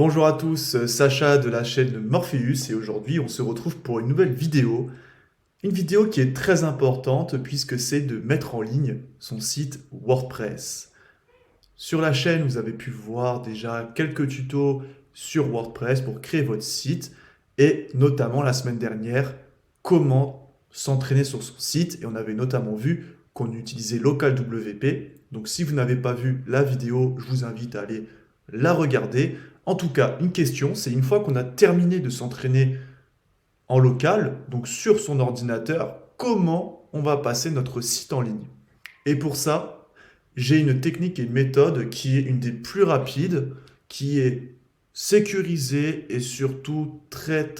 Bonjour à tous, Sacha de la chaîne Morpheus et aujourd'hui on se retrouve pour une nouvelle vidéo. Une vidéo qui est très importante puisque c'est de mettre en ligne son site WordPress. Sur la chaîne vous avez pu voir déjà quelques tutos sur WordPress pour créer votre site et notamment la semaine dernière comment s'entraîner sur son site et on avait notamment vu qu'on utilisait LocalWP. Donc si vous n'avez pas vu la vidéo, je vous invite à aller la regarder. En tout cas, une question, c'est une fois qu'on a terminé de s'entraîner en local, donc sur son ordinateur, comment on va passer notre site en ligne? Et pour ça, j'ai une technique et une méthode qui est une des plus rapides, qui est sécurisée et surtout très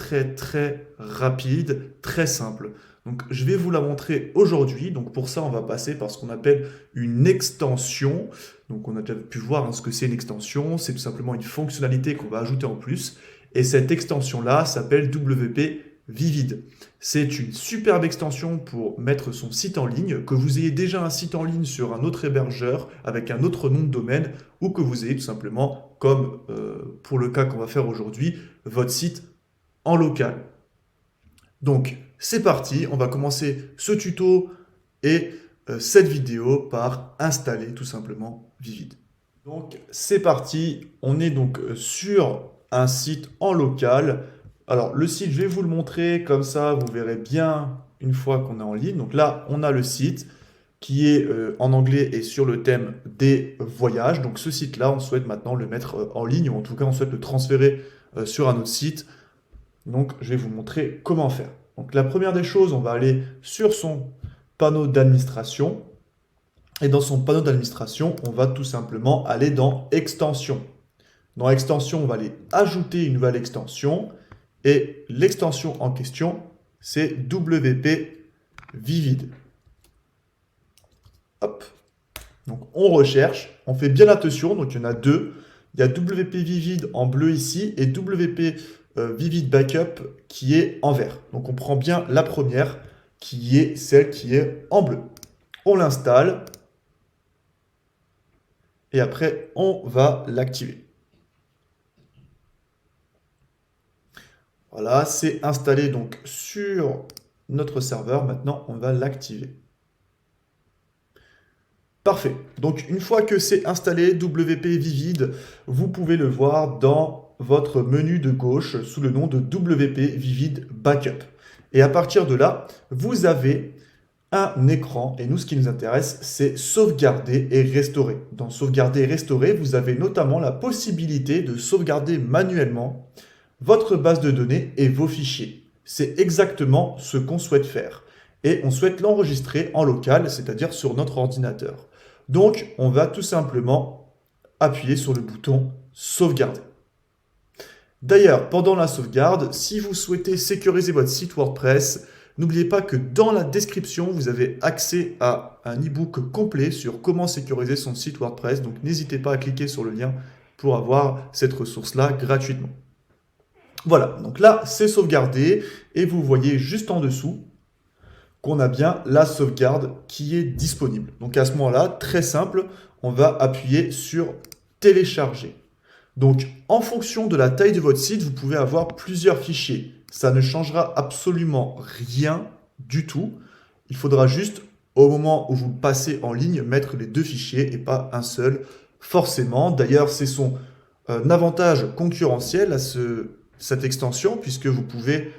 rapide, très simple. Donc je vais vous la montrer aujourd'hui. Donc pour ça, on va passer par ce qu'on appelle une extension. Donc on a déjà pu voir ce que c'est une extension. C'est tout simplement une fonctionnalité qu'on va ajouter en plus. Et cette extension-là s'appelle WP Vivid. C'est une superbe extension pour mettre son site en ligne, que vous ayez déjà un site en ligne sur un autre hébergeur avec un autre nom de domaine ou que vous ayez tout simplement, comme pour le cas qu'on va faire aujourd'hui, votre site en local. Donc c'est parti, on va commencer ce tuto et cette vidéo par installer tout simplement Vivid. Donc c'est parti, on est donc sur un site en local. Alors le site, je vais vous le montrer comme ça, vous verrez bien une fois qu'on est en ligne. Donc là, on a le site qui est en anglais et sur le thème des voyages. Donc ce site-là, on souhaite maintenant le mettre en ligne, ou en tout cas on souhaite le transférer sur un autre site. Donc je vais vous montrer comment faire. Donc la première des choses, on va aller sur son panneau d'administration. Et dans son panneau d'administration, on va tout simplement aller dans Extensions. Dans Extensions, on va aller ajouter une nouvelle extension. Et l'extension en question, c'est WP Vivid. Hop. Donc on recherche, on fait bien attention, donc il y en a deux. Il y a WP Vivid en bleu ici et WP Vivid Backup qui est en vert. Donc on prend bien la première qui est celle qui est en bleu. On l'installe et après on va l'activer. Voilà, c'est installé donc sur notre serveur. Maintenant, on va l'activer. Parfait. Donc, une fois que c'est installé, WP Vivid, vous pouvez le voir dans votre menu de gauche sous le nom de WP Vivid Backup. Et à partir de là, vous avez un écran. Et nous, ce qui nous intéresse, c'est sauvegarder et restaurer. Dans sauvegarder et restaurer, vous avez notamment la possibilité de sauvegarder manuellement votre base de données et vos fichiers. C'est exactement ce qu'on souhaite faire. Et on souhaite l'enregistrer en local, c'est-à-dire sur notre ordinateur. Donc, on va tout simplement appuyer sur le bouton sauvegarder. D'ailleurs, pendant la sauvegarde, si vous souhaitez sécuriser votre site WordPress, n'oubliez pas que dans la description, vous avez accès à un e-book complet sur comment sécuriser son site WordPress. Donc, n'hésitez pas à cliquer sur le lien pour avoir cette ressource-là gratuitement. Voilà, donc là, c'est sauvegardé et vous voyez juste en dessous qu'on a bien la sauvegarde qui est disponible. Donc à ce moment-là, très simple, on va appuyer sur télécharger. Donc en fonction de la taille de votre site, vous pouvez avoir plusieurs fichiers. Ça ne changera absolument rien du tout. Il faudra juste, au moment où vous le passez en ligne, mettre les deux fichiers et pas un seul, forcément. D'ailleurs, c'est son avantage concurrentiel à cette extension, puisque vous pouvez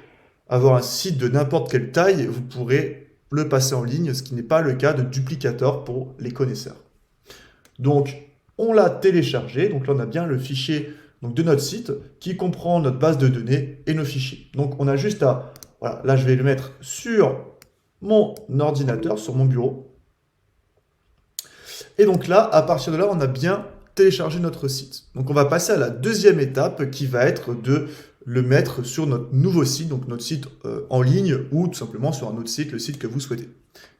avoir un site de n'importe quelle taille, vous pourrez le passer en ligne, ce qui n'est pas le cas de Duplicator pour les connaisseurs. Donc, on l'a téléchargé, donc là on a bien le fichier donc, de notre site qui comprend notre base de données et nos fichiers. Donc on a juste à, voilà, là je vais le mettre sur mon ordinateur, sur mon bureau. Et donc là, à partir de là, on a bien téléchargé notre site. Donc on va passer à la deuxième étape qui va être de le mettre sur notre nouveau site, donc notre site en ligne ou tout simplement sur un autre site, le site que vous souhaitez.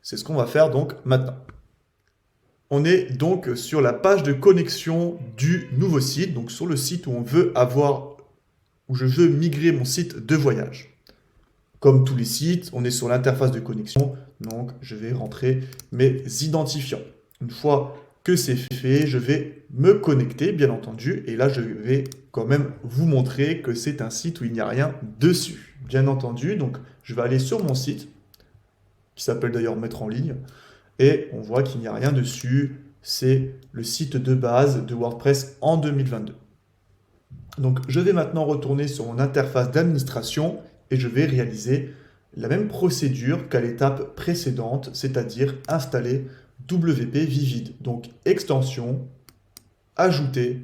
C'est ce qu'on va faire donc maintenant. On est donc sur la page de connexion du nouveau site, donc sur le site où on veut avoir, où je veux migrer mon site de voyage. Comme tous les sites, on est sur l'interface de connexion, donc je vais rentrer mes identifiants. Une fois que c'est fait, je vais me connecter, bien entendu, et là, je vais quand même vous montrer que c'est un site où il n'y a rien dessus, bien entendu. Donc, je vais aller sur mon site, qui s'appelle d'ailleurs Mettre en ligne, et on voit qu'il n'y a rien dessus. C'est le site de base de WordPress en 2022. Donc, je vais maintenant retourner sur mon interface d'administration et je vais réaliser la même procédure qu'à l'étape précédente, c'est-à-dire installer WP Vivid. Donc, extension, ajouter,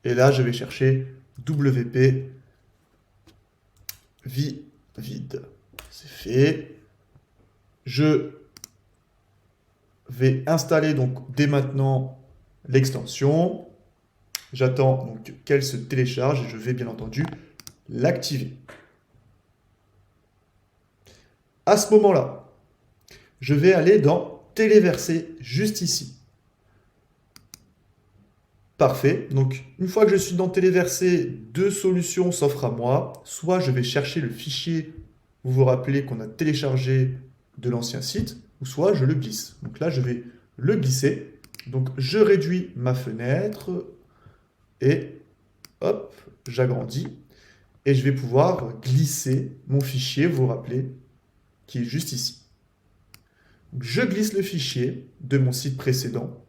et là, je vais chercher WP Vivid. C'est fait. Je vais installer donc dès maintenant l'extension. J'attends donc qu'elle se télécharge et je vais bien entendu l'activer. À ce moment-là, je vais aller dans Téléverser juste ici. Parfait. Donc, une fois que je suis dans Téléverser, deux solutions s'offrent à moi. Soit je vais chercher le fichier, vous vous rappelez qu'on a téléchargé de l'ancien site, ou soit je le glisse. Donc là, je vais le glisser. Donc, je réduis ma fenêtre et hop, j'agrandis. Et je vais pouvoir glisser mon fichier, vous vous rappelez, qui est juste ici. Donc, je glisse le fichier de mon site précédent.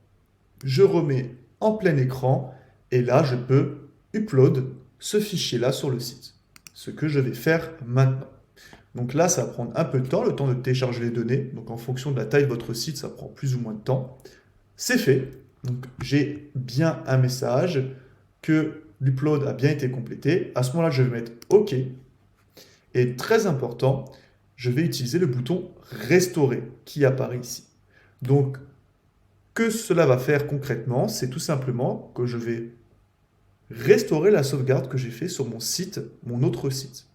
Je remets en plein écran et là, je peux upload ce fichier-là sur le site. Ce que je vais faire maintenant. Donc là, ça va prendre un peu de temps, le temps de télécharger les données. Donc en fonction de la taille de votre site, ça prend plus ou moins de temps. C'est fait. Donc j'ai bien un message que l'upload a bien été complété. À ce moment-là, je vais mettre OK. Et très important, je vais utiliser le bouton Restaurer qui apparaît ici. Donc, que cela va faire concrètement, c'est tout simplement que je vais restaurer la sauvegarde que j'ai fait sur mon site, mon autre site.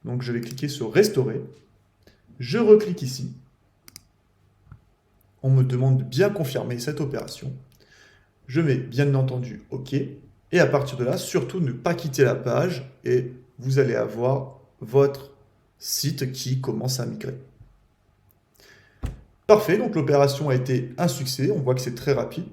Donc, je vais cliquer sur Restaurer. Je reclique ici. On me demande de bien confirmer cette opération. Je mets bien entendu OK. Et à partir de là, surtout ne pas quitter la page et vous allez avoir votre site qui commence à migrer. Parfait, donc l'opération a été un succès, on voit que c'est très rapide.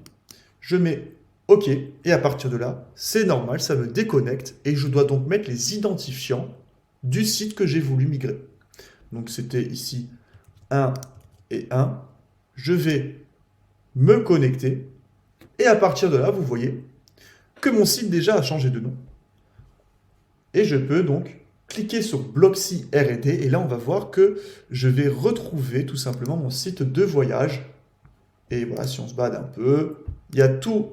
Je mets OK, et à partir de là, c'est normal, ça me déconnecte, et je dois donc mettre les identifiants du site que j'ai voulu migrer. Donc c'était ici 1 et 1. Je vais me connecter, et à partir de là, vous voyez que mon site déjà a changé de nom. Et je peux donc cliquer sur Blocksy R&D et là on va voir que je vais retrouver tout simplement mon site de voyage. Et voilà, si on se balade un peu, il y a tout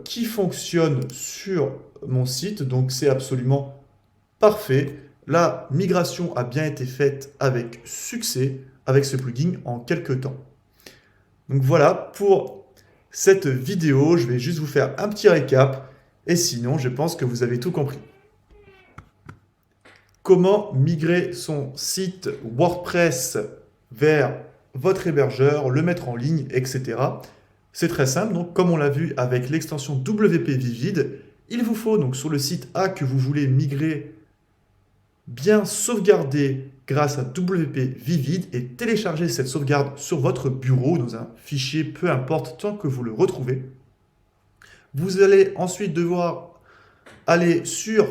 qui fonctionne sur mon site, donc c'est absolument parfait. La migration a bien été faite avec succès avec ce plugin en quelques temps. Donc voilà pour cette vidéo, je vais juste vous faire un petit récap et sinon je pense que vous avez tout compris. Comment migrer son site WordPress vers votre hébergeur, le mettre en ligne, etc. C'est très simple. Donc, comme on l'a vu avec l'extension WP Vivid, il vous faut donc sur le site A que vous voulez migrer, bien sauvegarder grâce à WP Vivid et télécharger cette sauvegarde sur votre bureau dans un fichier, peu importe, tant que vous le retrouvez. Vous allez ensuite devoir aller sur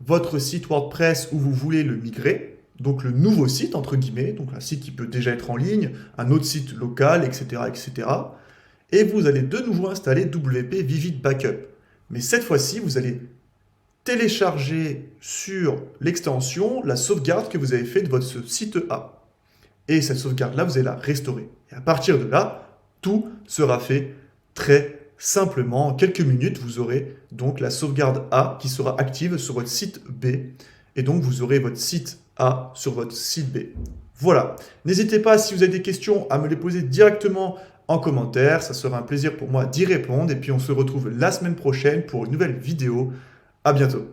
votre site WordPress où vous voulez le migrer, donc le nouveau site, entre guillemets, donc un site qui peut déjà être en ligne, un autre site local, etc., etc. Et vous allez de nouveau installer WP Vivid Backup. Mais cette fois-ci, vous allez télécharger sur l'extension la sauvegarde que vous avez faite de votre site A. Et cette sauvegarde-là, vous allez la restaurer. Et à partir de là, tout sera fait très simplement, en quelques minutes, vous aurez donc la sauvegarde A qui sera active sur votre site B. Et donc, vous aurez votre site A sur votre site B. Voilà. N'hésitez pas, si vous avez des questions, à me les poser directement en commentaire. Ça sera un plaisir pour moi d'y répondre. Et puis, on se retrouve la semaine prochaine pour une nouvelle vidéo. À bientôt.